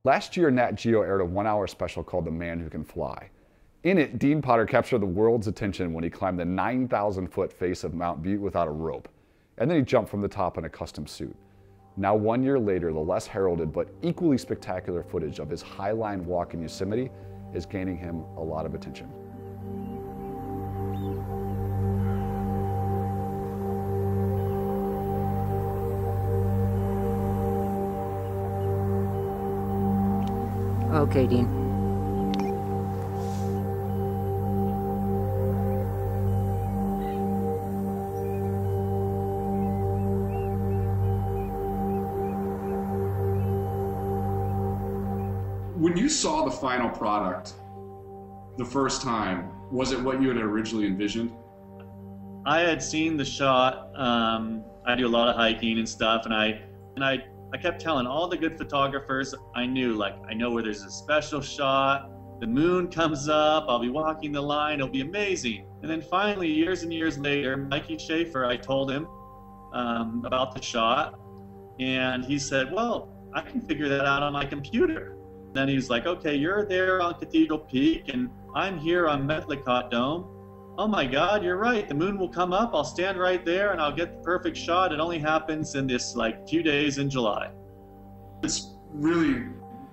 Last year, Nat Geo aired a 1-hour special called The Man Who Can Fly. In it, Dean Potter captured the world's attention when he climbed the 9,000-foot face of Mount Butte without a rope, and then he jumped from the top in a custom suit. Now, 1 year later, the less heralded but equally spectacular footage of his high-line walk in Yosemite is gaining him a lot of attention. Okay, Dean. When you saw the final product the first time, was it what you had originally envisioned? I had seen the shot. I do a lot of hiking and stuff, and I kept telling all the good photographers I knew, like, I know where there's a special shot, the moon comes up, I'll be walking the line, it'll be amazing. And then finally, years and years later, Mikey Schaefer, I told him about the shot, and he said, well, I can figure that out on my computer. Then he was like, okay, you're there on Cathedral Peak, and I'm here on Medlicott Dome. Oh my God, you're right. The moon will come up. I'll stand right there and I'll get the perfect shot. It only happens in this few days in July. It's really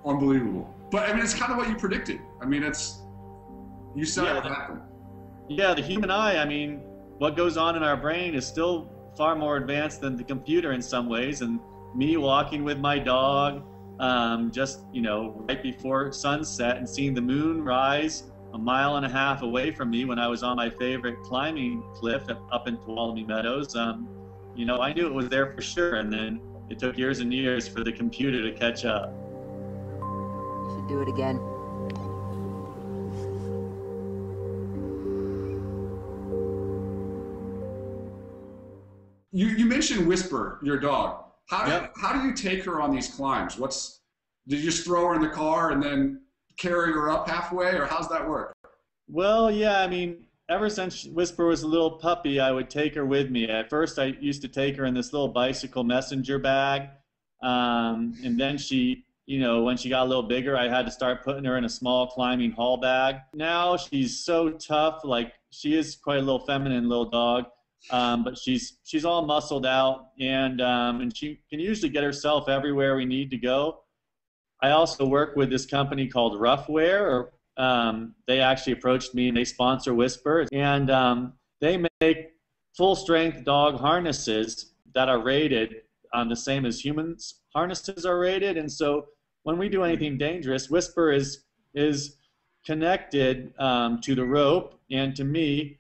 unbelievable. But I mean, it's kind of what you predicted. I mean, you saw it happen. Yeah, the human eye, I mean, what goes on in our brain is still far more advanced than the computer in some ways. And me walking with my dog, just, right before sunset and seeing the moon rise 1.5 miles away from me when I was on my favorite climbing cliff up in Tuolumne Meadows, I knew it was there for sure. And then it took years and years for the computer to catch up. You should do it again. You mentioned Whisper, your dog. How do you take her on these climbs? Did you just throw her in the car and then carry her up halfway, or how's that work? Well, yeah, I mean, ever since Whisper was a little puppy, I would take her with me. At first, I used to take her in this little bicycle messenger bag, and then she, when she got a little bigger, I had to start putting her in a small climbing haul bag. Now she's so tough, she is quite a little feminine little dog, but she's all muscled out, and she can usually get herself everywhere we need to go. I also work with this company called Roughwear. They actually approached me and they sponsor Whisper. And they make full-strength dog harnesses that are rated the same as humans' harnesses are rated. And so when we do anything dangerous, Whisper is connected to the rope and to me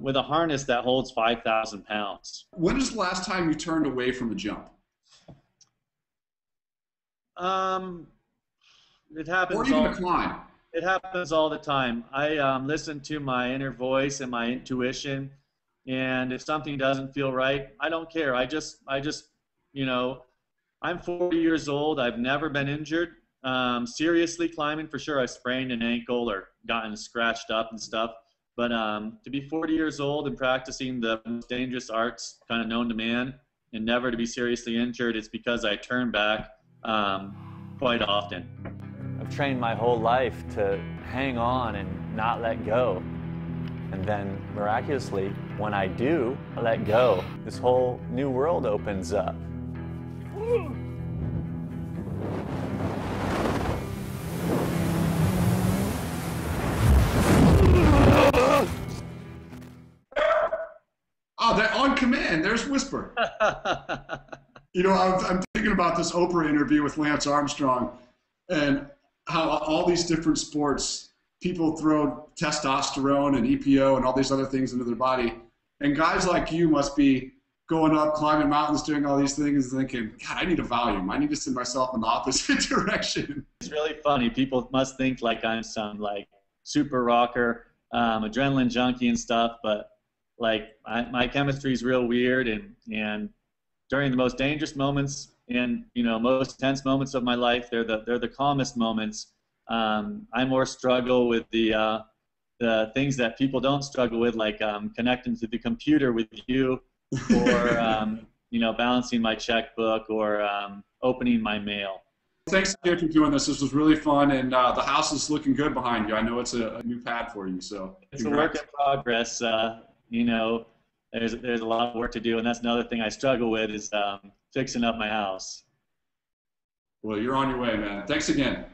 with a harness that holds 5,000 pounds. When was the last time you turned away from a jump? It happens. Or even a climb. It happens all the time. I listen to my inner voice and my intuition, and if something doesn't feel right, I don't care. I just, I'm 40 years old. I've never been injured. Seriously climbing for sure. I sprained an ankle or gotten scratched up and stuff. But to be 40 years old and practicing the most dangerous arts kind of known to man and never to be seriously injured, it's because I turn back quite often. I've trained my whole life to hang on and not let go. And then miraculously, when I do let go, this whole new world opens up. Oh, that on command, there's Whisper. I'm thinking about this Oprah interview with Lance Armstrong and how all these different sports, people throw testosterone and EPO and all these other things into their body. And guys like you must be going up, climbing mountains, doing all these things, and thinking, God, I need a volume. I need to send myself in the opposite direction. It's really funny. People must think I'm some super rocker, adrenaline junkie and stuff, but my chemistry is real weird, and during the most dangerous moments and most tense moments of my life, they're the calmest moments. I more struggle with the things that people don't struggle with, like connecting to the computer with you, or balancing my checkbook, or opening my mail. Thanks again for doing this. This was really fun, and the house is looking good behind you. I know it's a new pad for you, so It's a work in progress. You know, there's a lot of work to do, and that's another thing I struggle with is fixing up my house. Well, you're on your way, man. Thanks again.